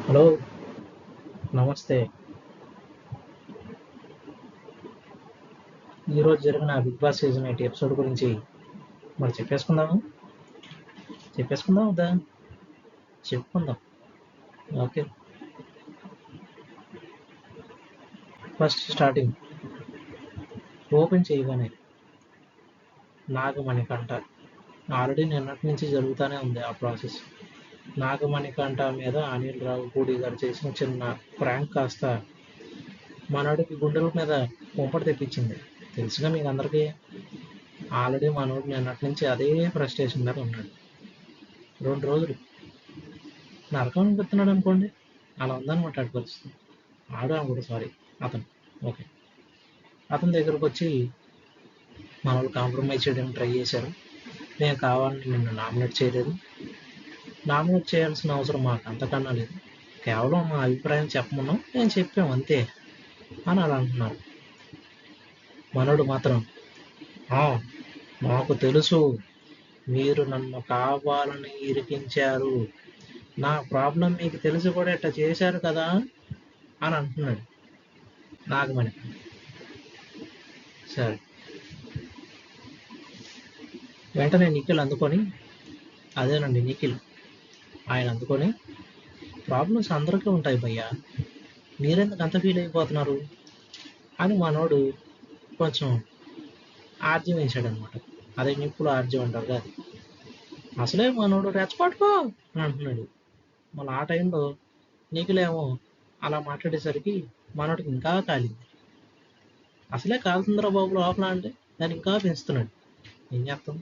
Hello, నమస్తే. ఈరోజు జరిగిన బిగ్ బాస్ సీజన్ 8 ఎపిసోడ్ గురించి మరి చెప్పేసుకుందాం వద్దా? చెప్పుకుందాం. ఓకే, ఫస్ట్ స్టార్టింగ్ ఓపెన్ చేయగానే నాగమణికంఠ ఆల్రెడీ నిన్నటి నుంచి జరుగుతూనే ఉంది ఆ ప్రాసెస్. నాగమణికంఠ మీద అనిల్ రావిపూడి గారు చేసిన చిన్న ప్రాంక్ కాస్త మనోడికి గుండెల మీద కుంపటి తెప్పించింది. తెలుసుగా మీకు అందరికీ. ఆల్రెడీ మనోడు నిన్నటి నుంచి అదే ఫ్రస్ట్రేషన్ మీద ఉన్నాడు. 2 రోజులు నరకం అనిపిస్తున్నాడు అనుకోండి, అలా ఉందన్నమాట ఆడి పరిస్థితి. అనుకోడు, సారీ, అతను. ఓకే, అతని దగ్గరకు వచ్చి మన వాళ్ళు కాంప్రమైజ్ చేయడానికి ట్రై చేశారు. నేను కావాలని నిన్ను నామినేట్ చేయాల్సిన అవసరం మాకు అంతకన్నా లేదు, కేవలం మా అభిప్రాయం చెప్పమన్నాం, నేను చెప్పాం అంతే అని అలా అంటున్నారు. మనోడు మాత్రం మాకు తెలుసు మీరు నన్ను కావాలని ఇరికించారు, నా ప్రాబ్లం మీకు తెలిసి కూడా ఇట్లా చేశారు కదా అని అంటున్నాడు నాగమణి. సరే, వెంటనే నిఖిల్ అందుకొని, అదేనండి నిఖిల్, ఆయన అందుకొని, ప్రాబ్లమ్స్ అందరికీ ఉంటాయి భయ్యా, మీరెందుకు అంత ఫీల్ అయిపోతున్నారు అని మనోడు కొంచెం ఆర్జ్యం వేసాడనమాట. అదే నిప్పులు ఆర్జ్యం అంటారు కాదు. అసలే మనోడు రెచ్చగొట్టుకో అని అంటున్నాడు. మళ్ళీ ఆ టైంలో నిఖిలేమో అలా మాట్లాడేసరికి మనోడికి ఇంకా కాలింది. అసలే కాలుతుందిరా బాబు లోపల అంటే దాన్ని ఇంకా పెంచుతున్నాడు. ఏం చేస్తాం?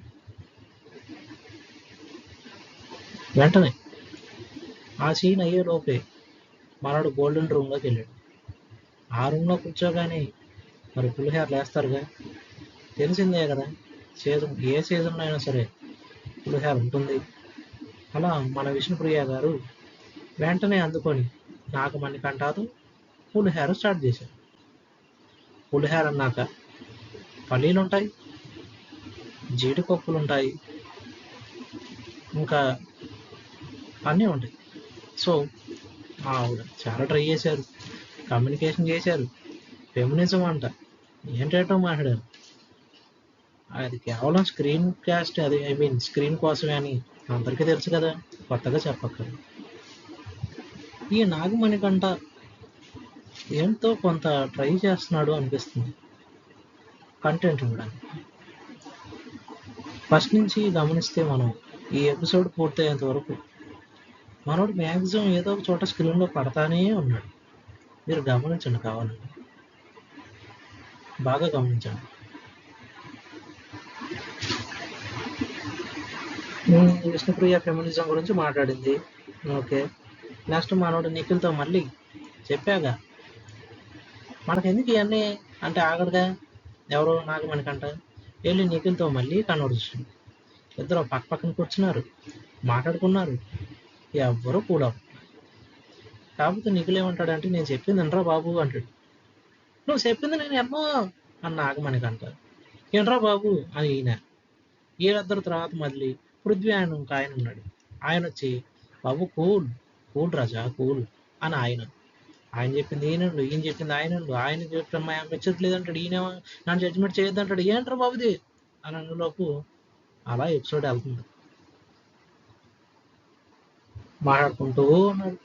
వెంటనే ఆ సీన్ అయ్యే లోపే మనోడు గోల్డెన్ రూమ్లోకి వెళ్ళాడు. ఆ రూమ్లో కూర్చోగానే మరి పులిహోర లేస్తారుగా, తెలిసిందే కదా, ఏ సీజన్లో అయినా సరే పులిహోర ఉంటుంది. అలా మన విష్ణుప్రియ గారు వెంటనే అందుకొని నాగమణికంఠతో పులిహోర స్టార్ట్ చేశారు. పులిహోర అన్నాక పల్లీలు ఉంటాయి, జీడిపప్పులు ఉంటాయి, ఇంకా అన్నీ ఉంటాయి. సో ఆవిడ చాలా ట్రై చేశారు, కమ్యూనికేషన్ చేశారు, ఫెమినిజం అంట ఏంటేటో మాట్లాడారు. అది కేవలం స్క్రీన్ కాస్ట్, అది స్క్రీన్ కోసమే అని అందరికీ తెలుసు కదా, కొత్తగా చెప్పక్కర్లేదు. ఈ నాగమణికంఠ ఏంతో కొంత ట్రై చేస్తున్నాడు అనిపిస్తుంది కంటెంట్ ఇవ్వడానికి. ఫస్ట్ నుంచి గమనిస్తే మనం ఈ ఎపిసోడ్ పూర్తయ్యేంత వరకు మనోడు మ్యాక్సిమం ఏదో ఒక చోట స్క్రీన్లో పడతానే ఉన్నాడు. మీరు గమనించండి, కావాలండి బాగా గమనించండి. విష్ణుప్రియ ఫెమినిజం గురించి మాట్లాడింది, ఓకే. నెక్స్ట్ మనోడు నిఖిల్తో మళ్ళీ చెప్పాగా మనకెందుకు ఇవన్నీ అంటే ఆగడుగా, ఎవరో నాగమణికంట వెళ్ళి నిఖిల్తో మళ్ళీ కన్వర్సేషన్. ఇద్దరు పక్కన కూర్చున్నారు, మాట్లాడుకున్నారు, ఎవ్వరూ కూడా. కాకపోతే నిఖిల్ ఏమంటాడంటే, నేను చెప్పింది వినరా బాబు అంటాడు. నువ్వు చెప్పింది నేను ఎన్నో అని నాగమణికంట. ఏంట్రా బాబు అని ఈయన. వీళ్ళిద్దరు తర్వాత మళ్ళీ పృథ్వీ ఆయన ఉన్నాడు. ఆయన వచ్చి బాబు కూల్ రాజా కూల్ అని ఆయన చెప్పింది ఈయన చెప్పింది ఆయన చెప్పిన మెచ్చట్లేదు అంటాడు. ఈయన నన్ను జడ్జిమెంట్ చేయొద్దు అంటాడు. ఏంట్రా బాబుది అని అందులోపు అలా ఎపిసోడ్ వెళ్తుంది. మాట్లాడుకుంటూ ఉన్నాడు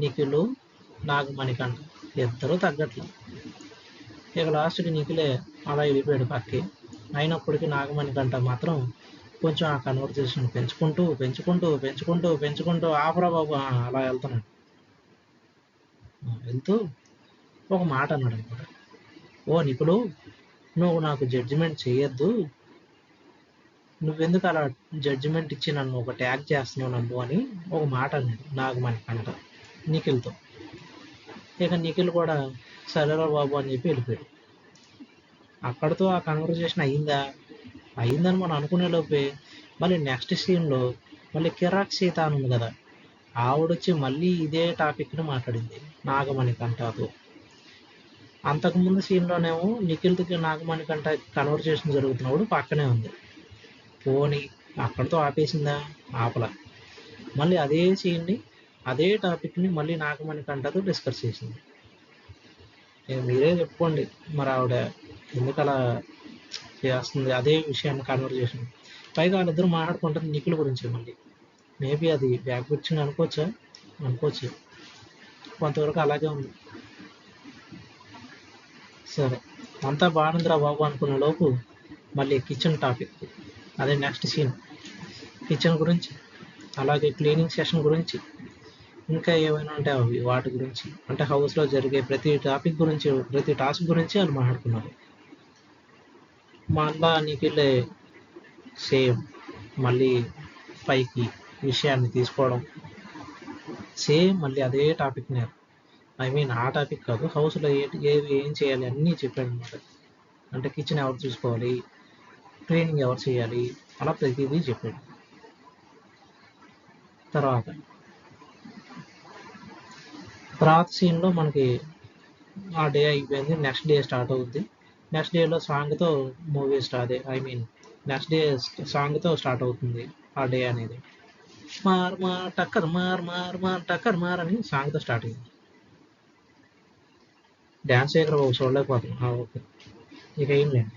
నిఖిల్ నాగమణికంఠ, ఇద్దరూ తగ్గట్లేదు. ఇక లాస్ట్కి నిఖిలే అలా వెళ్ళిపోయాడు పక్కకి. అయినప్పటికీ నాగమణికంఠ మాత్రం కొంచెం ఆ కన్వర్జేషన్ పెంచుకుంటూ ఆపరా బాబు అలా వెళ్తున్నాడు. వెళ్తూ ఒక మాట అన్నాడు అనమాట. ఓ నిఖిలు, నువ్వు నాకు జడ్జిమెంట్ చేయొద్దు, నువ్వెందుకు అలా జడ్జిమెంట్ ఇచ్చి నన్ను ఒక ట్యాగ్ చేస్తున్నావు నన్ను అని ఒక మాట అన్నాడు నాగమణికంఠ నిఖిల్తో. ఇక నిఖిల్ కూడా సరేరా బాబు అని చెప్పి వెళ్ళిపోయాడు. అక్కడితో ఆ కన్వర్జేషన్ అయిందని మనం అనుకునే లోపే మళ్ళీ నెక్స్ట్ సీన్లో మళ్ళీ కిరాక్ సీత అని ఉంది కదా, ఆవిడొచ్చి మళ్ళీ ఇదే టాపిక్ని మాట్లాడింది నాగమణికంఠతో. అంతకుముందు సీన్లోనేమో నిఖిల్కి నాగమణికంఠ కన్వర్జేషన్ జరుగుతున్నప్పుడు పక్కనే ఉంది. పోనీ అక్కడితో ఆపేసిందా? ఆపల. మళ్ళీ అదే సీన్ని అదే టాపిక్ని మళ్ళీ నాగమణి కంటతో డిస్కస్ చేసింది. మీరే చెప్పుకోండి మరి ఆవిడ ఎందుకు అలా చేస్తుంది అదే విషయాన్ని కన్వర్జేషన్. పైగా వాళ్ళిద్దరు మాట్లాడుకుంటుంది నిఖిల్ గురించి. మళ్ళీ మేబీ అది బ్యాక్ పిచ్చింగ్ అనుకోవచ్చు. కొంతవరకు అలాగే ఉంది. సరే, అంతా బాగుందిరా బాబు అనుకున్న లోపు మళ్ళీ కిచెన్ టాపిక్. అదే నెక్స్ట్ సీన్ కిచెన్ గురించి, అలాగే క్లీనింగ్ సెషన్ గురించి, ఇంకా ఏమైనా ఉంటే అవి వాటి గురించి, అంటే హౌస్లో జరిగే ప్రతి టాపిక్ గురించి, ప్రతి టాస్క్ గురించి వాళ్ళు మాట్లాడుకున్నారు. మళ్ళా నిఖిల్ సేమ్ మళ్ళీ పైకి విషయాన్ని తీసుకోవడం, సేమ్ మళ్ళీ అదే టాపిక్ నేను ఆ టాపిక్ కాదు, హౌస్లో ఏం చేయాలి అన్నీ చెప్పాడు అనమాట. అంటే కిచెన్ ఎవరు చూసుకోవాలి, క్లీనింగ్ ఎవరు చేయాలి, అలా ప్రతిదీ చెప్పాడు. తర్వాత సీన్లో మనకి ఆ డే అయిపోయింది, నెక్స్ట్ డే స్టార్ట్ అవుద్ది. నెక్స్ట్ డేలో సాంగ్తో మూవీ నెక్స్ట్ డే సాంగ్తో స్టార్ట్ అవుతుంది ఆ డే అనేది. మార్ మార్ టక్కర్ మార్ మార్ మార్ టక్కర్ మార్ అని సాంగ్తో స్టార్ట్ అయింది. డ్యాన్స్ చేయగల చూడలేకపోతున్నాం. ఓకే, ఇక ఏం లేదు.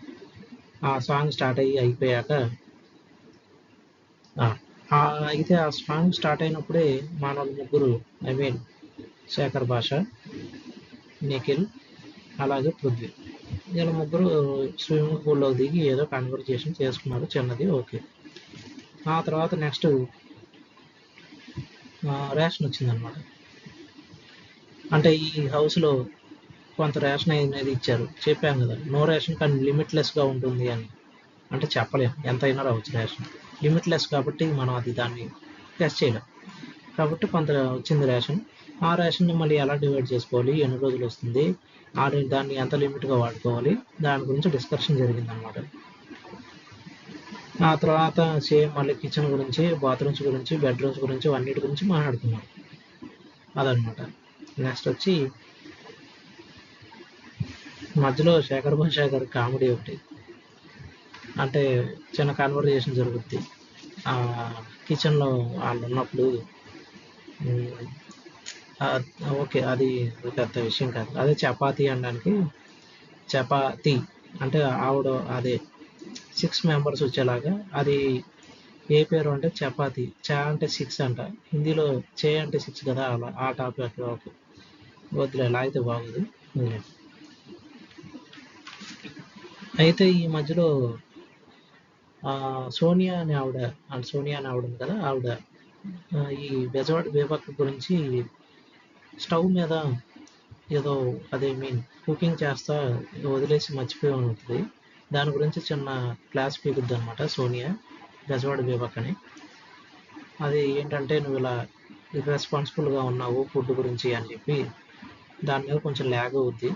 ఆ సాంగ్ స్టార్ట్ అయిపోయాక అయితే ఆ సాంగ్ స్టార్ట్ అయినప్పుడే మన ముగ్గురు శేఖర్ భాష, నిఖిల్, అలాగే పృథ్వీ, వీళ్ళ ముగ్గురు స్విమ్మింగ్ పూల్లో దిగి ఏదో కన్వర్జేషన్ చేసుకున్నారు చిన్నది. ఓకే, ఆ తర్వాత నెక్స్ట్ రేషన్ వచ్చిందనమాట. అంటే ఈ హౌస్లో కొంత రేషన్ అనేది ఇచ్చారు, చెప్పాం కదా, నో రేషన్ కానీ లిమిట్లెస్గా ఉంటుంది అని. అంటే చెప్పలేం, ఎంతైనా రావచ్చు రేషన్, లిమిట్లెస్ కాబట్టి మనం దాన్ని టెస్ట్ చేయలేం. కాబట్టి కొంత వచ్చింది రేషన్. ఆ రేషన్ని మళ్ళీ ఎలా డివైడ్ చేసుకోవాలి, ఎన్ని రోజులు వస్తుంది, దాన్ని ఎంత లిమిట్గా వాడుకోవాలి, దాని గురించి డిస్కషన్ జరిగిందనమాట. ఆ తర్వాత సేమ్ మళ్ళీ కిచెన్ గురించి, బాత్రూమ్స్ గురించి, బెడ్రూమ్స్ గురించి, అన్నిటి గురించి మాట్లాడుకున్నాం. అదనమాట. నెక్స్ట్ వచ్చి మధ్యలో శేఖర్ భాష గారి కామెడీ ఒకటి, అంటే చిన్న కన్వర్జేషన్ జరుగుద్ది కిచెన్లో వాళ్ళు ఉన్నప్పుడు. ఓకే, అది పెద్ద విషయం కాదు. అదే చపాతీ అనడానికి, చపాతీ అంటే ఆవిడ అదే 6 మెంబర్స్ వచ్చేలాగా, అది ఏ పేరు అంటే చపాతీ, చా అంటే 6 అంట, హిందీలో చే అంటే 6 కదా, అలా ఆ టాపిక్. ఓకే, వద్దులే, ఎలా అయితే బాగుంది. అయితే ఈ మధ్యలో సోనియా అని ఆవిడ ఉంది కదా, ఆవిడ ఈ బెజవాడ బేబక్క గురించి స్టవ్ మీద ఏదో కుకింగ్ చేస్తా వదిలేసి మర్చిపోయి ఉంటుంది. దాని గురించి చిన్న క్లాస్ పీకుద్ది అనమాట సోనియా బెజవాడ బేబక్కని. అది ఏంటంటే, నువ్వు ఇలా ఇర్రెస్పాన్సిబుల్గా ఉన్నావు ఫుడ్ గురించి అని చెప్పి దాని మీద కొంచెం ల్యాగ్ అవుద్ది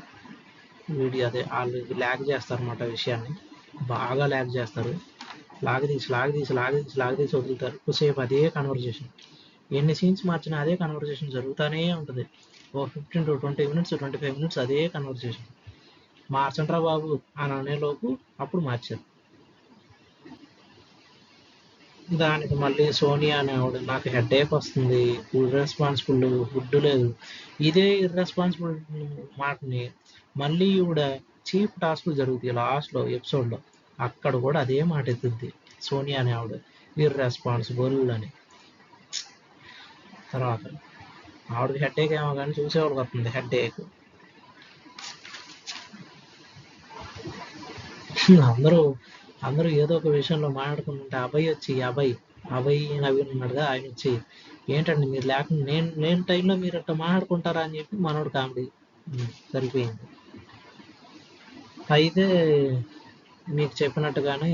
వీడియో. అదే వాళ్ళు ల్యాగ్ చేస్తారన్నమాట, విషయాన్ని బాగా ల్యాగ్ చేస్తారు. లాగదీసి వదులుతారు. కొద్దిసేపు అదే కన్వర్జేషన్, ఎన్ని సీన్స్ మార్చినా అదే కన్వర్జేషన్ జరుగుతూనే ఉంటుంది. 15 to 20 minutes 25 minutes అదే కన్వర్జేషన్. మార్చండ్రా బాబు అని అనేలోపు అప్పుడు మార్చారు. దానికి మళ్ళీ సోనియా అనే ఆవిడ, నాకు హెడేక్ వస్తుంది, ఇర్రెస్పాన్సిబుల్, ఫుడ్ లేదు, ఇదే ఇర్రెస్పాన్సిబుల్ మాటని మళ్ళీ ఈవిడ చీఫ్ టాస్క్లు జరుగుతాయి లాస్ట్లో ఎపిసోడ్లో, అక్కడ కూడా అదే మాట ఎత్తుద్ది సోనియా అనే ఆవిడ, ఇర్రెస్పాన్సిబుల్ అని. తర్వాత ఆవిడకి హెడేక్ ఏమో కానీ చూసేవాళ్ళకి వస్తుంది హెడేక్. అందరూ ఏదో ఒక విషయంలో మాట్లాడుకుంటుంటే అభయ్ నవీన్ ఉన్నాడుగా, ఆయన వచ్చి, ఏంటండి మీరు లేకుండా నేను టైంలో మీరు అట్లా మాట్లాడుకుంటారా అని చెప్పి మనోడు కామెడీ సరిపోయింది. అయితే మీకు చెప్పినట్టుగానే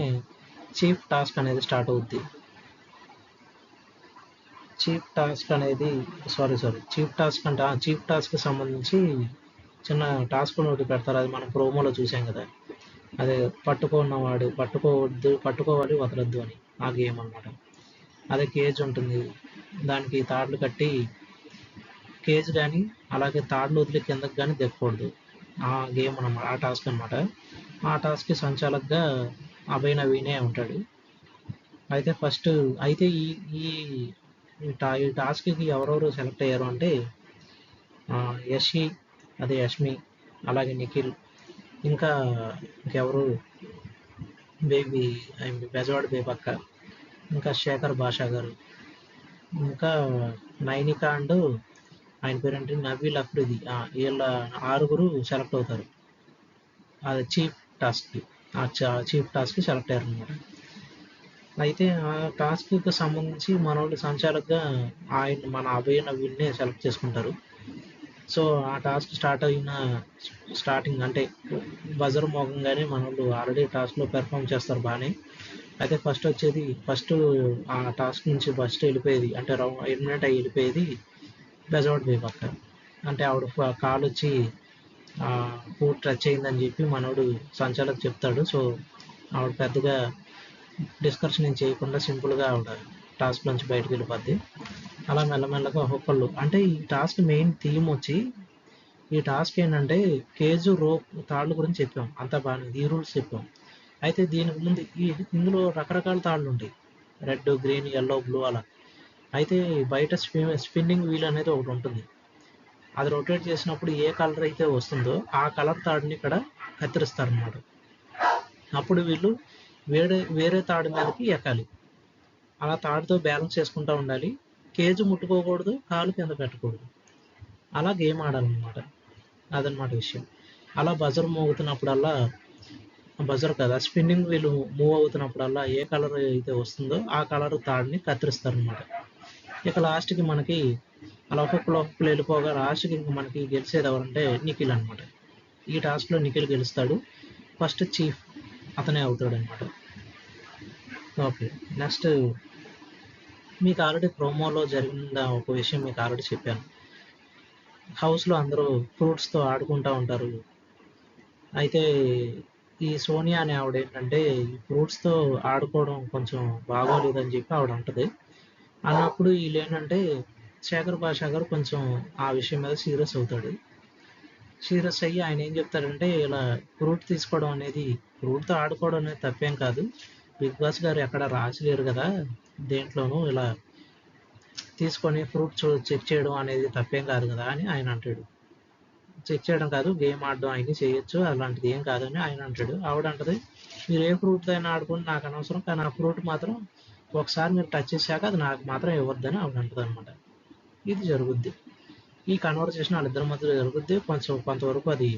చీఫ్ టాస్క్ అనేది స్టార్ట్ అవుద్ది. చీఫ్ టాస్క్ సంబంధించి చిన్న టాస్క్ ఒకటి పెడతారు, అది మనం ప్రోమోలో చూసాం కదా, అదే పట్టుకోవాలి వదలొద్దు అని, ఆ గేమ్ అనమాట. అదే కేజ్ ఉంటుంది, దానికి తాడులు కట్టి కేజ్ కానీ అలాగే తాడులు వదిలి కిందకి కానీ దిగకూడదు, ఆ గేమ్ అనమాట, ఆ టాస్క్ అనమాట. ఆ టాస్క్కి సంచాలకుగా అభయ్ నవీనే ఉంటాడు. అయితే ఈ ఈ టాస్క్కి ఎవరెవరు సెలెక్ట్ అయ్యారు అంటే యషి, అదే యష్మి, అలాగే నిఖిల్, ఇంకా ఇంకెవరు, బేబీ బెజవాడ బేబక్క, ఇంకా శేఖర్ భాషా గారు, ఇంకా నైనిక అండ్ ఆయన పేరేంటి నబీల్ అఫ్రిది, వీళ్ళ 6 సెలెక్ట్ అవుతారు. అది చీఫ్ టాస్క్కి, చీఫ్ టాస్క్కి సెలెక్ట్ అయ్యారు అనమాట. అయితే ఆ టాస్క్కి సంబంధించి మనోళ్ళు సంచాలకుగా మన అభయ నవీన్నే సెలెక్ట్ చేసుకుంటారు. సో ఆ టాస్క్ స్టార్టింగ్ అంటే బజర్ మోగంగానే మనోళ్ళు ఆల్రెడీ టాస్క్లో పెర్ఫామ్ చేస్తారు బాగానే. అయితే ఫస్ట్ ఆ టాస్క్ నుంచి ఫస్ట్ వెళ్ళిపోయేది, అంటే ఎలిమినేట్ అయ్యి వెళ్ళిపోయేది బెజవాడ బేబక్క. అంటే ఆవిడ కాల్ వచ్చి ఫుడ్ టచ్ అయిందని చెప్పి మనోడు సంచాలక్ చెప్తాడు. సో ఆవిడ పెద్దగా డిస్కషన్ ఏం చేయకుండా సింపుల్గా ఆవిడ టాస్క్ నుంచి బయటకు వెళ్ళిపోద్ది. అలా మెల్లమెల్లగా ఒక్కొక్కళ్ళు, అంటే ఈ టాస్క్ మెయిన్ థీమ్ వచ్చి, ఈ టాస్క్ ఏంటంటే కేజు రోప్ తాళ్ళ గురించి చెప్పాం, అంతా బాగానే ఈ రూల్స్ చెప్పాం. అయితే దీనికి ముందు ఇందులో రకరకాల తాళ్ళు ఉంటాయి, రెడ్, గ్రీన్, ఎల్లో, బ్లూ అలా. అయితే బయట స్పిన్నింగ్ వీల్ అనేది ఒకటి ఉంటుంది. అది రొటేట్ చేసినప్పుడు ఏ కలర్ అయితే వస్తుందో ఆ కలర్ తాడుని ఇక్కడ కత్తిరిస్తారు అన్నమాట. అప్పుడు వీళ్ళు వేరే తాడు మీదకి ఎక్కాలి. అలా తాడుతో బ్యాలెన్స్ చేసుకుంటూ ఉండాలి. కేజు ముట్టుకోకూడదు, కాలు కింద పెట్టకూడదు. అలా గేమ్ ఆడాలన్నమాట. అదనమాట విషయం. అలా బజర్ మోగుతున్నప్పుడల్లా, బజర్ కదా, స్పిన్నింగ్ వీలు మూవ్ అవుతున్నప్పుడల్లా ఏ కలర్ అయితే వస్తుందో ఆ కలర్ తాడుని కత్తిరిస్తారనమాట. ఇక లాస్ట్కి మనకి అలా ఒక్కొక్కరు వెళ్ళిపోగా లాస్ట్కి ఇంక మనకి గెలిచేది ఎవరంటే నిఖిల్ అనమాట. ఈ టాస్క్లో నిఖిల్ గెలుస్తాడు. ఫస్ట్ చీఫ్ అతనే అవుతాడు అనమాట. ఓకే, నెక్స్ట్ మీకు ఆల్రెడీ ప్రోమోలో జరిగిన ఒక విషయం మీకు ఆల్రెడీ చెప్పాను. హౌస్లో అందరూ ఫ్రూట్స్తో ఆడుకుంటూ ఉంటారు. అయితే ఈ సోనియా అనే ఆవిడ ఏంటంటే ఈ ఫ్రూట్స్తో ఆడుకోవడం కొంచెం బాగోలేదని చెప్పి ఆవిడ అంటది. అన్నప్పుడు వీళ్ళు ఏంటంటే శేఖర్ భాషా గారు కొంచెం ఆ విషయం మీద సీరియస్ అవుతాడు. సీరియస్ అయ్యి ఆయన ఏం చెప్తారంటే, ఇలా ఫ్రూట్ తీసుకోవడం అనేది, ఫ్రూట్తో ఆడుకోవడం అనేది తప్పేం కాదు, బిగ్ బాస్ గారు ఎక్కడ రాసిలేరు కదా దేంట్లోనూ, ఇలా తీసుకొని ఫ్రూట్ చెక్ చేయడం అనేది తప్పేం కాదు కదా అని ఆయన అంటాడు. చెక్ చేయడం కాదు, గేమ్ ఆడడం అయినా చేయొచ్చు, అలాంటిది ఏం కాదని ఆయన అంటాడు. ఆవిడ అంటది, మీరు ఏ ఫ్రూట్తో అయినా ఆడుకోండి, నాకు అనవసరం, కానీ ఆ ఫ్రూట్ మాత్రం ఒకసారి మీరు టచ్ చేశాక అది నాకు మాత్రం ఇవ్వద్దని ఆవిడ అంటది అనమాట. ఇది జరుగుద్ది, ఈ కన్వర్సేషన్ వాళ్ళిద్దరి మధ్యలో జరుగుద్ది. కొంతవరకు అది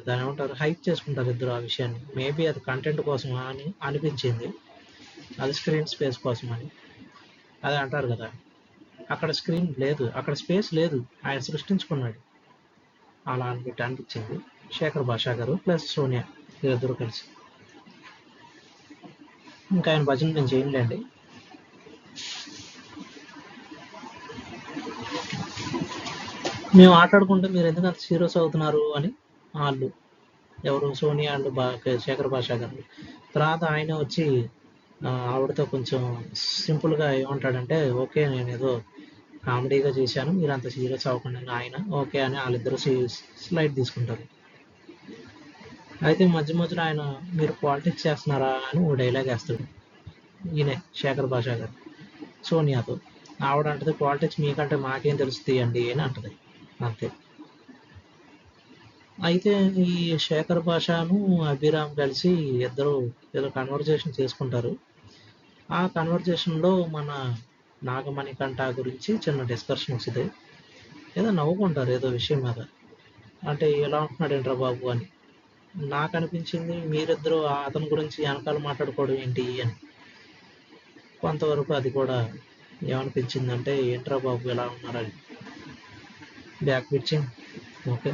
దాని ఏమంటారు, హైప్ చేసుకుంటారు ఇద్దరు ఆ విషయాన్ని. మేబీ అది కంటెంట్ కోసం అని అనిపించింది, అది స్క్రీన్ స్పేస్ కోసం అని. అది అంటారు కదా, అక్కడ స్క్రీన్ లేదు, అక్కడ స్పేస్ లేదు, ఆయన సృష్టించుకున్నాడు, అలా అనిపించింది శేఖర్ భాషా గారు ప్లస్ సోనియా వీరిద్దరూ కలిసి. ఇంకా ఆయన భజన నేను చేయలేండి. మేము ఆటాడుకుంటే మీరు ఎందుకు అంత సీరియస్ అవుతున్నారు అని వాళ్ళు, ఎవరు, సోనియా అండ్ శేఖర్ భాషా గారు. తర్వాత ఆయన వచ్చి ఆవిడతో కొంచెం సింపుల్గా ఏమంటాడంటే, ఓకే నేను ఏదో కామెడీగా చేశాను, మీరు అంత సీరియస్ అవ్వకుండా ఆయన ఓకే అని వాళ్ళిద్దరూ స్లైడ్ తీసుకుంటారు. అయితే మధ్య మధ్యలో ఆయన, మీరు పాలిటిక్స్ చేస్తున్నారా అని ఓ డైలాగ్ వేస్తాడు ఈయనే శేఖర్ భాషా గారు సోనియాతో. ఆవిడ అంటది, పాలిటిక్స్ మీకంటే మాకేం తెలుస్తుంది అండి అని అంటది, అంతే. అయితే ఈ శేఖర్ భాషను అభిరామ్ కలిసి ఇద్దరు ఏదో కన్వర్జేషన్ చేసుకుంటారు. ఆ కన్వర్జేషన్లో మన నాగమణి కంఠ గురించి చిన్న డిస్కషన్ వస్తుంది. ఏదో నవ్వుకుంటారు ఏదో విషయం మీద, అంటే ఎలా ఉంటున్నాడు ఏంట్రా బాబు అని. నాకు అనిపించింది మీరిద్దరూ అతని గురించి వెనకాల మాట్లాడుకోవడం ఏంటి అని. కొంతవరకు అది కూడా ఏమనిపించిందంటే, ఏంట్రా బాబు ఎలా ఉన్నారని, బ్యాక్ పిచ్చింగ్. ఓకే,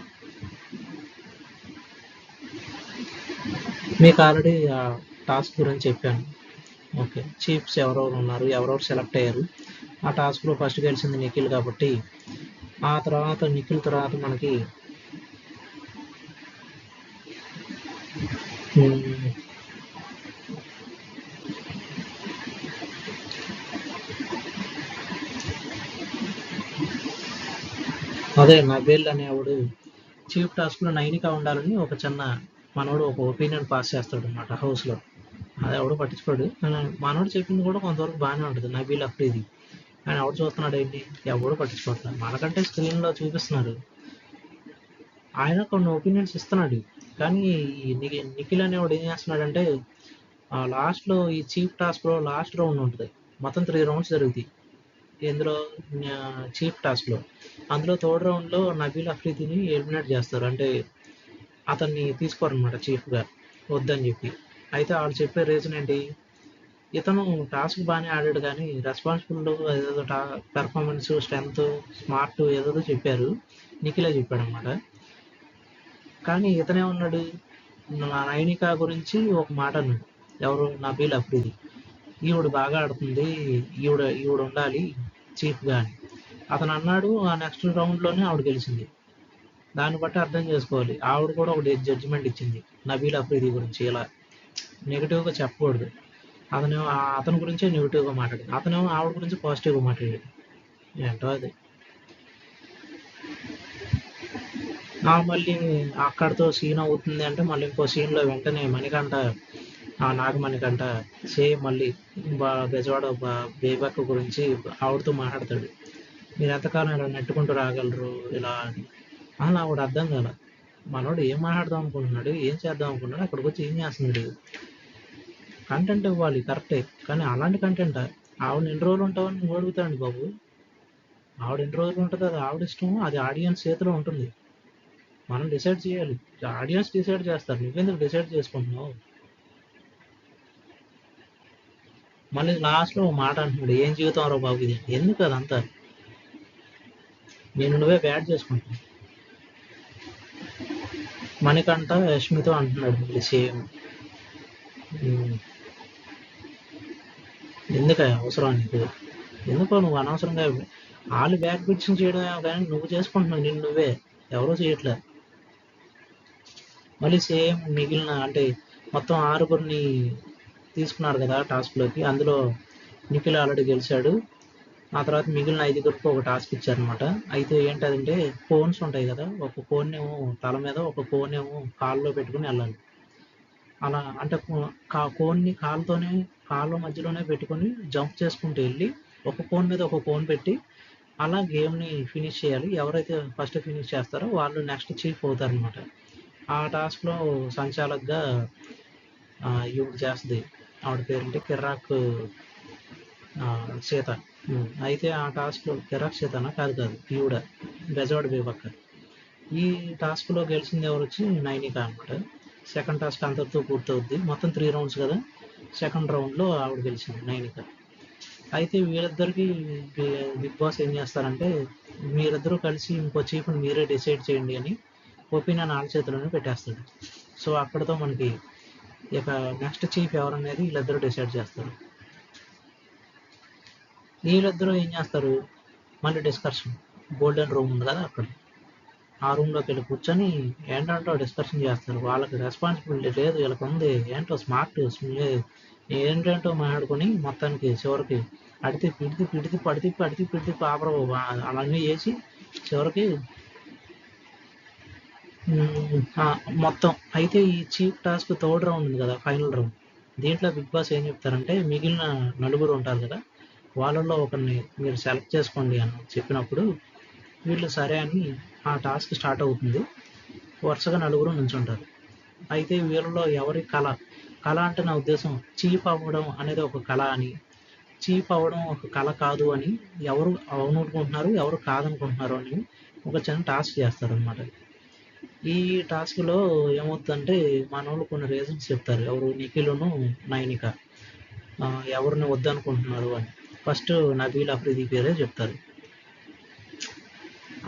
మీకు ఆల్రెడీ ఆ టాస్క్ గురించి చెప్పాను. ఓకే, చీఫ్స్ ఎవరెవరు ఉన్నారు, ఎవరెవరు సెలెక్ట్ అయ్యారు. ఆ టాస్క్లో ఫస్ట్ గెలిచింది నిఖిల్ కాబట్టి, ఆ తర్వాత నిఖిల్ తర్వాత మనకి అదే నబేల్ అనేవాడు చీఫ్ టాస్క్లో నైనిక ఉండాలని ఒక చిన్న మనోడు ఒక ఒపీనియన్ పాస్ చేస్తాడు అనమాట హౌస్లో. అది ఎవడో పట్టించుకోడు, మనోడు చెప్పింది కూడా కొంతవరకు బాగానే ఉంటుంది. నబీల్ అఫ్రీది ఆయన ఎవడు చూస్తున్నాడు ఏంటి, ఎవడు పట్టించుకోవట్లేదు. మనకంటే స్క్రీన్లో చూపిస్తున్నారు, ఆయన కొన్ని ఒపీనియన్స్ ఇస్తున్నాడు. కానీ ఈ నిఖిల్ అనేవాడు ఏం చేస్తున్నాడంటే లాస్ట్లో ఈ చీఫ్ టాస్క్లో లాస్ట్ రౌండ్ ఉంటుంది, మొత్తం 3 రౌండ్స్ జరుగుతాయి ఇందులో, చీఫ్ టాస్క్లో. అందులో థర్డ్ రౌండ్లో నబీల్ అఫ్రీదిని ఎలిమినేట్ చేస్తారు, అంటే అతన్ని తీసుకోరనమాట చీఫ్గా వద్దని చెప్పి. అయితే వాళ్ళు చెప్పే రీజన్ ఏంటి, ఇతను టాస్క్ బాగానే ఆడాడు కానీ రెస్పాన్సిబుల్ ఏదేదో పెర్ఫార్మెన్స్, స్ట్రెంగ్త్, స్మార్ట్ ఏదేదో చెప్పారు, నిఖిలే చెప్పాడనమాట. కానీ ఇతనే ఉన్నాడు, నా నైనికా గురించి ఒక మాట అన్నాడు, ఎవరు, నబీల్ అఫ్రీది, ఈవిడ బాగా ఆడుతుంది, ఈవిడ ఉండాలి చీఫ్గా అని అతను అన్నాడు. ఆ నెక్స్ట్ రౌండ్లోనే ఆవిడ గెలిచింది. దాన్ని బట్టి అర్థం చేసుకోవాలి, ఆవిడ కూడా ఒక జడ్జిమెంట్ ఇచ్చింది నబీల్ అఫ్రీది గురించి. ఇలా నెగిటివ్గా చెప్పకూడదు, అతని గురించే నెగిటివ్గా మాట్లాడాడు, అతనేమో ఆవిడ గురించి పాజిటివ్గా మాట్లాడాడు. ఏంటో అది. మళ్ళీ అక్కడితో సీన్ అవుతుంది అంటే మళ్ళీ ఇంకో సీన్లో వెంటనే మణికంఠ, నాగమణికంఠ సేమ్ మళ్ళీ బెజవాడ బేబక్క గురించి ఆవిడతో మాట్లాడతాడు, మీరు ఎంతకాలం ఇలా నెట్టుకుంటూ రాగలరు ఇలా అని. ఆవిడ అర్థం కాల, మనోడు ఏం మాట్లాడదాం అనుకుంటున్నాడు, ఏం చేద్దాం అనుకుంటున్నాడు, అక్కడికి వచ్చి ఏం చేస్తున్నాడు. కంటెంట్ ఇవ్వాలి కరెక్టే, కానీ అలాంటి కంటెంట్ ఆవిడ ఎన్ని రోజులు ఉంటావని నువ్వు అడుగుతాండి బాబు. ఆవిడ ఎన్ని రోజులు ఉంటుంది అది ఆవిడ ఇష్టం, అది ఆడియన్స్ చేతిలో ఉంటుంది, మనం డిసైడ్ చేయాలి. ఆడియన్స్ డిసైడ్ చేస్తారు, నువ్వెందుకు డిసైడ్ చేసుకుంటున్నావు. మళ్ళీ లాస్ట్లో మాట అంటున్నాడు, ఏం జీవితం రా బాబు ఇది, ఎందుకు అదంతా, నేను నువ్వే బ్యాడ్ చేసుకుంటున్నావు. మణికంఠ యష్మితో అంటున్నాడు మళ్ళీ సేమ్, ఎందుకు అవసరం నీకు, ఎందుకో నువ్వు అనవసరంగా వాళ్ళు బ్యాక్ పిచ్చింగ్ చేయడం కానీ నువ్వు చేసుకుంటున్నావు, నేను నువ్వే, ఎవరో చేయట్లే. మళ్ళీ సేమ్ మిగిలిన అంటే మొత్తం 6 తీసుకున్నారు కదా టాస్క్లోకి, అందులో నిఖిల్ ఆల్రెడీ గెలిచాడు. ఆ తర్వాత మిగిలిన 5 ఒక టాస్క్ ఇచ్చారనమాట. అయితే ఏంటంటే ఫోన్స్ ఉంటాయి కదా, ఒక ఫోన్ ఏమో తల మీద, ఒక ఫోన్ ఏమో కాల్లో పెట్టుకుని వెళ్ళాలి. అలా అంటే ఫోన్ని కాళ్ళ మధ్యలోనే పెట్టుకొని జంప్ చేసుకుంటూ వెళ్ళి ఒక ఫోన్ మీద ఒక ఫోన్ పెట్టి అలా గేమ్ని ఫినిష్ చేయాలి. ఎవరైతే ఫస్ట్ ఫినిష్ చేస్తారో వాళ్ళు నెక్స్ట్ చీఫ్ అవుతారనమాట. ఆ టాస్క్లో సంచాలకుగా ఈవిడ చేస్తుంది, ఆవిడ పేరుంటే కిర్రాక్ సీత. అయితే ఆ టాస్క్లో కిర్రాక్ సీతనా కాదు ఈవిడ బెజవాడ బేబక్క. ఈ టాస్క్లో గెలిచింది ఎవరు వచ్చి నైనిక అనమాట. సెకండ్ టాస్క్ అంతటితో పూర్తవుద్ది, మొత్తం 3 రౌండ్స్ కదా, సెకండ్ రౌండ్లో ఆవిడ గెలిచింది నైనిక. అయితే వీళ్ళిద్దరికి బిగ్ బాస్ ఏం చేస్తారంటే, మీరిద్దరూ కలిసి ఇంకో చీఫ్ని మీరే డిసైడ్ చేయండి అని ఒపీనియన్ వాళ్ళ చేతిలోనే పెట్టేస్తాడు. సో అక్కడతో మనకి ఇక నెక్స్ట్ చీఫ్ ఎవరనేది వీళ్ళిద్దరూ డిసైడ్ చేస్తారు. వీళ్ళిద్దరూ ఏం చేస్తారు, మళ్ళీ డిస్కషన్, గోల్డెన్ రూమ్ ఉంది కదా అక్కడ, ఆ రూమ్లోకి వెళ్ళి కూర్చొని ఏంటంటో డిస్కషన్ చేస్తారు. వాళ్ళకి రెస్పాన్సిబిలిటీ లేదు, వీళ్ళకి ఉంది ఏంటో స్మార్ట్ ఏంటంటో మాట్లాడుకొని మొత్తానికి చివరికి అడితే పడితే పాపర అవన్నీ చేసి చివరికి మొత్తం. అయితే ఈ చీఫ్ టాస్క్ థర్డ్ రౌండ్ ఉంది కదా, ఫైనల్ రౌండ్, దీంట్లో బిగ్ బాస్ ఏం చెప్తారంటే మిగిలిన 4 ఉంటారు కదా, వాళ్ళల్లో ఒకరిని మీరు సెలెక్ట్ చేసుకోండి అని చెప్పినప్పుడు వీళ్ళు సరే అని ఆ టాస్క్ స్టార్ట్ అవుతుంది. వరుసగా 4 నుంచుంటారు. అయితే వీళ్ళలో ఎవరి కళ అంటే నా ఉద్దేశం చీఫ్ అవ్వడం అనేది ఒక కళ అని, చీఫ్ అవ్వడం ఒక కళ కాదు అని ఎవరు అవుననుకుంటున్నారు, ఎవరు కాదనుకుంటున్నారు అని ఒక చిన్న టాస్క్ చేస్తారనమాట. ఈ టాస్క్లో ఏమవుతుందంటే మనోళ్ళు కొన్ని రీజన్స్ చెప్తారు, ఎవరు నిఖిలును నైనిక ఎవరిని వద్దనుకుంటున్నారు అని. ఫస్ట్ నబీల్ అఫ్రీది పేరే చెప్తారు.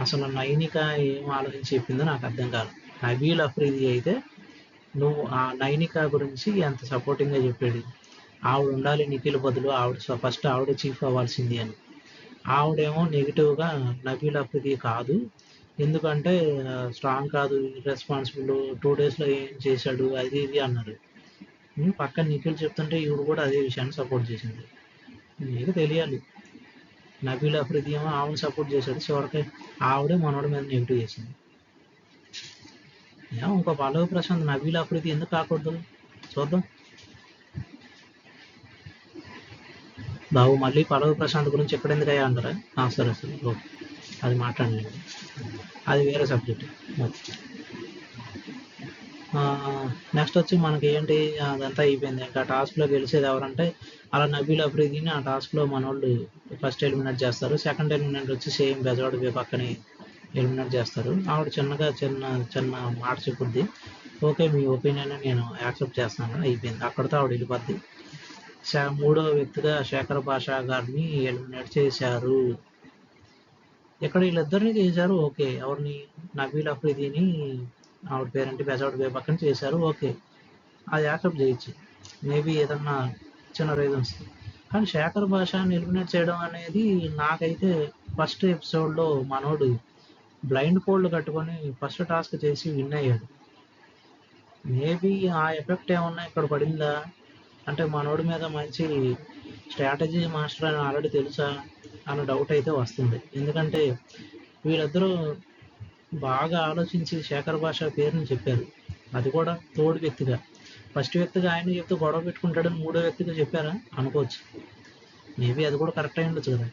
అసలు నైనిక ఏం ఆలోచించి చెప్పిందో నాకు అర్థం కాదు. నబీల్ అఫ్రీది అయితే నువ్వు ఆ నైనిక గురించి ఎంత సపోర్టింగ్గా చెప్పాడు, ఆవిడ ఉండాలి నిఖిల్ బదులు, ఫస్ట్ ఆవిడ చీఫ్ అవ్వాల్సింది అని. ఆవిడేమో నెగిటివ్గా నబీల్ అఫ్రీది కాదు, ఎందుకంటే స్ట్రాంగ్ కాదు, రెస్పాన్సిబుల్, 2 డేస్లో ఏం చేశాడు అది ఇది అన్నారు. పక్కన నిఖిల్ చెప్తుంటే ఈవిడ కూడా అదే విషయాన్ని సపోర్ట్ చేసింది. మీకు తెలియాలి, నబీల్ అఫ్రీది ఏమో ఆవిడని సపోర్ట్ చేశాడు, చివరికి ఆవిడే మనోడి మీద నెగిటివ్ చేసింది. ఇంకో పల్లవి ప్రశాంత్ నబీల్ అఫ్రీది ఎందుకు కాకూడదు, చూద్దాం. బాబు మళ్ళీ పల్లవి ప్రశాంత్ గురించి ఎక్కడ ఎందుకయ్యా అంటారా? సరే సరే ఓకే, అది మాట్లాడలేదు, అది వేరే సబ్జెక్ట్. నెక్స్ట్ వచ్చి మనకి ఏంటి, అదంతా అయిపోయింది. ఇంకా టాస్క్లో గెలిచేది ఎవరంటే అలా నబీల్ అఫ్రీదీని ఆ టాస్క్లో మన వాళ్ళు ఫస్ట్ ఎలిమినేట్ చేస్తారు. సెకండ్ ఎలిమినేట్ వచ్చి సేమ్ బెజవాడ పక్కనే ఎలిమినేట్ చేస్తారు. ఆవిడ చిన్నగా చిన్న మాట చెప్పుద్ది, ఓకే మీ ఒపీనియన్ నేను యాక్సెప్ట్ చేస్తాను, అయిపోయింది, అక్కడితో ఆవిడ వెళ్ళిపోద్ది. మూడో వ్యక్తిగా శేఖర్ భాషా గారిని ఎలిమినేట్ చేశారు. ఇక్కడ వీళ్ళిద్దరిని చేశారు, ఓకే, ఎవరిని, నబీల్ అఫ్రీదీని ఆవిడ పేరేంటి బెజవాడ పక్కన చేశారు, ఓకే, అది యాక్సెప్ట్ చేయొచ్చు మేబీ ఏదన్నా చిన్న రీజన్స్. కానీ శేఖర్ భాషని ఎలిమినేట్ చేయడం అనేది నాకైతే ఫస్ట్ ఎపిసోడ్లో మనోడు బ్లైండ్ ఫోల్డ్ కట్టుకొని ఫస్ట్ టాస్క్ చేసి విన్ అయ్యాడు. మేబీ ఆ ఎఫెక్ట్ ఏమన్నా ఇక్కడ పడిందా అంటే మనోడి మీద మంచి స్ట్రాటజీ మాస్టర్ అని ఆల్రెడీ తెలుసా అన్న డౌట్ అయితే వస్తుంది. ఎందుకంటే వీళ్ళిద్దరూ బాగా ఆలోచించి శేఖర్ భాష పేరుని చెప్పారు, అది కూడా తోడు వ్యక్తిగా. ఫస్ట్ వ్యక్తిగా ఆయన చెప్తూ గొడవ పెట్టుకుంటాడని మూడో వ్యక్తిగా చెప్పారా అనుకోవచ్చు. మేబీ అది కూడా కరెక్ట్ అయి ఉండొచ్చు కదా.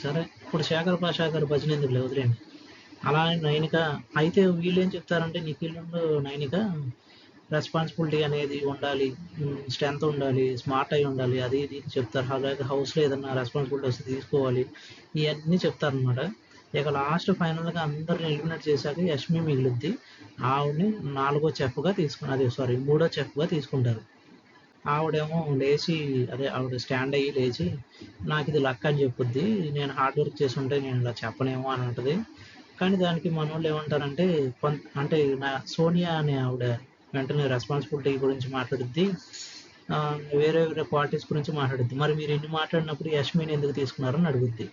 సరే, ఇప్పుడు శేఖర్ భాషా గారు భజన ఎందుకు వదిలేండి. అలా నైనిక అయితే వీళ్ళు ఏం చెప్తారంటే నిఖిల్ నైనిక రెస్పాన్సిబిలిటీ అనేది ఉండాలి, స్ట్రెంత్ ఉండాలి, స్మార్ట్ అయి ఉండాలి, అది ఇది చెప్తారు. అలాగే హౌస్లో ఏదన్నా రెస్పాన్సిబిలిటీ వస్తే తీసుకోవాలి, ఇవన్నీ చెప్తారనమాట. ఇక లాస్ట్ ఫైనల్గా అందరిని ఎలిమినేట్ చేశాక యష్మి మిగిలిద్ది. ఆవిడని మూడో చెఫ్గా తీసుకుంటారు. ఆవిడేమో లేచి ఆవిడ స్టాండ్ అయ్యి లేచి నాకు ఇది లక్ అని చెప్పుద్ది, నేను హార్డ్ వర్క్ చేసి ఉంటే నేను ఇలా చెప్పనేమో అని ఉంటుంది. కానీ దానికి మన వాళ్ళు ఏమంటారంటే అంటే సోనియా అనే ఆవిడ వెంటనే రెస్పాన్సిబిలిటీ గురించి మాట్లాడుద్ది, వేరే వేరే పార్టీస్ గురించి మాట్లాడుద్ది. మరి మీరు ఎన్ని మాట్లాడినప్పుడు యష్మిని ఎందుకు తీసుకున్నారని అడుగుద్ది.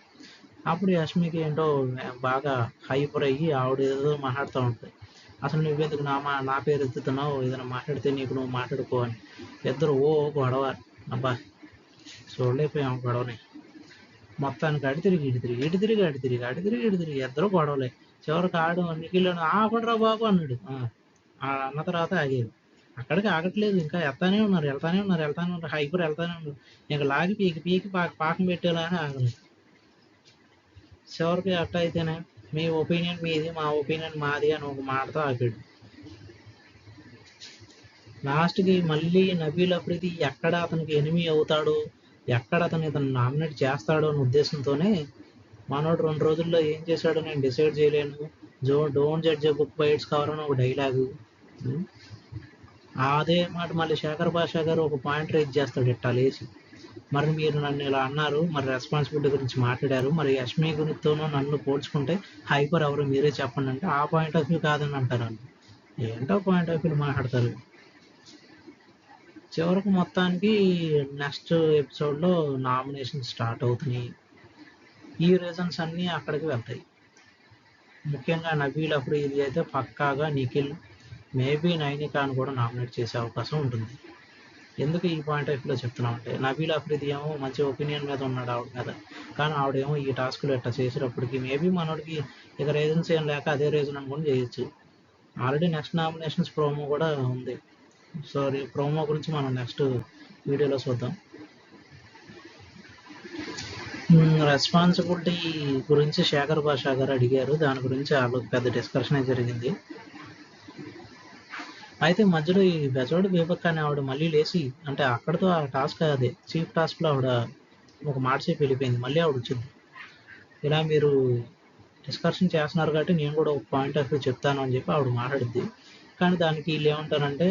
అప్పుడు యష్మికి ఏంటో బాగా హైపర్ అయ్యి ఆవిడ ఏదో మాట్లాడుతూ ఉంటుంది, అసలు నువ్వెందుకు నా పేరు ఎత్తుతున్నావు, ఏదైనా మాట్లాడితే నీకు నువ్వు మాట్లాడుకో అని. ఇద్దరు గొడవ, అబ్బా చూడలేకపోయాము గొడవని. మొత్తానికి అడి తిరిగి ఇద్దరు గొడవలే. చివరికి ఆడు నిఖిల్ ఆపడరా బాబు అన్నాడు. అన్న తర్వాత ఆగేది. అక్కడికి ఆగట్లేదు, ఇంకా వెళ్తానే ఉన్నారు, హైపర్ వెళ్తానే ఉన్నారు. ఇంకా లాగి పీకి పాకం పెట్టేలా అని ఆగలేదు. చివరికి అట్ట అయితేనే మీ ఒపీనియన్ మీది, మా ఒపీనియన్ మాది అని ఒక మాటతో ఆపాడు. లాస్ట్కి మళ్ళీ నబీల్ అఫ్రీది ఎక్కడ అతనికి ఎనిమి అవుతాడో, ఎక్కడ ఇతను నామినేట్ చేస్తాడో అనే ఉద్దేశంతోనే మనోడు 2 రోజుల్లో ఏం చేశాడో నేను డిసైడ్ చేయలేను, don't judge a book by its cover అని ఒక డైలాగు. అదే మాట మళ్ళీ శేఖర్ భాషా గారు ఒక పాయింట్ రైజ్ చేస్తాడు ఇట్టా లేచి, మరి మీరు నన్ను ఇలా అన్నారు, మరి రెస్పాన్సిబిలిటీ గురించి మాట్లాడారు, మరి యష్మి గురితోనూ నన్ను పోల్చుకుంటే హైపర్ ఎవరు మీరే చెప్పండి అంటే ఆ పాయింట్ ఆఫ్ వ్యూ కాదని అంటారు. ఏంటో పాయింట్ ఆఫ్ వ్యూ మాట్లాడతారు. చివరికి మొత్తానికి నెక్స్ట్ ఎపిసోడ్లో నామినేషన్ స్టార్ట్ అవుతున్నాయి. ఈ రీజన్స్ అన్నీ అక్కడికి వెళ్తాయి. ముఖ్యంగా నబీల్ అఫ్రీది అయితే పక్కాగా నిఖిల్, మేబీ నైనికాను కూడా నామినేట్ చేసే అవకాశం ఉంటుంది. ఎందుకు ఈ పాయింట్ ఆఫ్ వ్యూలో చెప్తున్నాం అంటే నబీల్ అఫ్రీది ఏమో మంచి ఒపీనియన్ మీద ఉన్నాడు ఆవిడ మీద, కానీ ఆవిడేమో ఈ టాస్క్లో ఇట్లా చేసేటప్పటికి మేబీ మనోడికి ఇక రీజన్స్ ఏం లేక అదే రీజన్ అనుకుని చేయొచ్చు. ఆల్రెడీ నెక్స్ట్ నామినేషన్స్ ప్రోమో కూడా ఉంది. ప్రోమో గురించి మనం నెక్స్ట్ వీడియోలో చూద్దాం. రెస్పాన్సిబిలిటీ గురించి శేఖర్ భాషా గారు అడిగారు, దాని గురించి వాళ్ళకి పెద్ద డిస్కషన్ జరిగింది. అయితే మధ్యలో ఈ బెజవాడ బేబక్ అని ఆవిడ మళ్ళీ లేచి అంటే అక్కడితో ఆ టాస్క్ అదే చీఫ్ టాస్క్లో ఆవిడ ఒక మాట చెప్పి వెళ్ళిపోయింది. మళ్ళీ ఆవిడ వచ్చింది, ఇలా మీరు డిస్కషన్ చేస్తున్నారు కాబట్టి నేను కూడా ఒక పాయింట్ ఆఫ్ వ్యూ చెప్తాను అని చెప్పి ఆవిడ మాట్లాడుద్ది. కానీ దానికి వీళ్ళు ఏమంటారంటే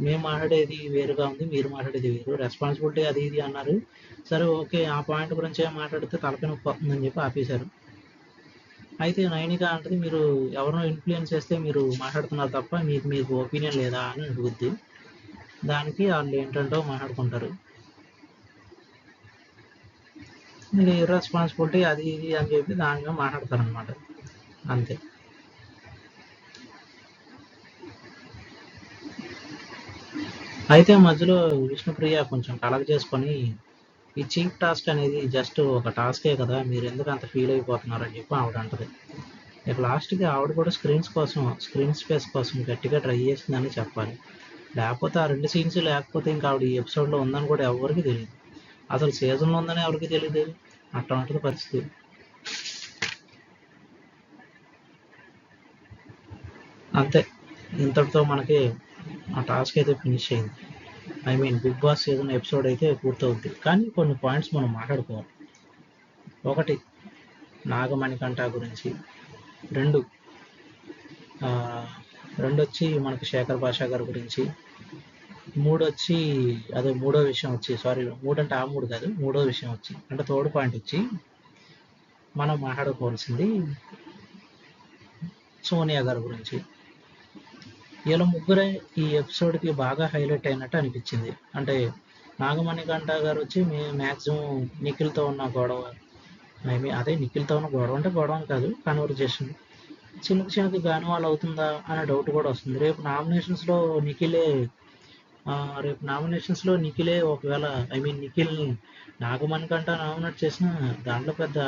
మేము మాట్లాడేది వేరుగా ఉంది, మీరు మాట్లాడేది వేరు, రెస్పాన్సిబిలిటీ అది ఇది అన్నారు. సరే ఓకే, ఆ పాయింట్ గురించి మాట్లాడితే తలకాయ నొప్పి వస్తుందని చెప్పి ఆపేశారు. అయితే నైనిక అంటది, మీరు ఎవరినో ఇన్ఫ్లుయెన్స్ చేస్తే మీరు మాట్లాడుతున్నారు తప్ప మీకు ఒపీనియన్ లేదా అని అడుగుద్ది. దానికి వాళ్ళు ఏంటంటో మాట్లాడుకుంటారు, మీరు ఇర్రెస్పాన్సిబిలిటీ అది ఇది అని చెప్పి దానిగా మాట్లాడతారనమాట, అంతే. అయితే మధ్యలో విష్ణుప్రియ కొంచెం కలెక్ట్ చేసుకొని ఈ చీఫ్ టాస్క్ అనేది జస్ట్ ఒక టాస్కే కదా, మీరు ఎందుకు అంత ఫీల్ అయిపోతున్నారని చెప్పి ఆవిడ అంటది. ఇక లాస్ట్కి ఆవిడ కూడా స్క్రీన్ స్పేస్ కోసం గట్టిగా ట్రై చేసిందని చెప్పాలి. లేకపోతే ఆ 2 సీన్స్ లేకపోతే ఇంకా ఆవిడ ఈ ఎపిసోడ్లో ఉందని కూడా ఎవరికి తెలియదు. అసలు సీజన్లో ఉందని ఎవరికి తెలియదు. అట్లా ఉంటుంది పరిస్థితి. అంతే, ఇంతటితో మనకి ఆ టాస్క్ అయితే ఫినిష్ అయింది. I mean Bigg Boss season episode అయితే పూర్తవుద్ది. కానీ కొన్ని పాయింట్స్ మనం మాట్లాడుకోవాలి. ఒకటి, నాగమణికంఠ గురించి. రెండు వచ్చి మనకి శేఖర్ భాషా గారి గురించి. మూడు వచ్చి అదే మూడో విషయం వచ్చి, సారీ మూడు అంటే ఆ మూడు కాదు, మూడో విషయం వచ్చి అంటే థర్డ్ పాయింట్ వచ్చి మనం మాట్లాడుకోవాల్సింది సోనియా గారి గురించి. వీళ్ళ ముగ్గురే ఈ ఎపిసోడ్కి బాగా హైలైట్ అయినట్టు అనిపించింది. అంటే నాగమణికంఠ గారు వచ్చి మ్యాక్సిమం నిఖిల్తో ఉన్న గొడవ, అదే నిఖిల్తో ఉన్న గొడవ అంటే గొడవ కాదు, కన్వర్జేషన్ చిన్నకి గానివాళ్ళు అవుతుందా అనే డౌట్ కూడా వస్తుంది. రేపు నామినేషన్స్లో నిఖిలే ఒకవేళ నిఖిల్ని నాగమణికంఠ నామినేట్ చేసిన దాంట్లో పెద్ద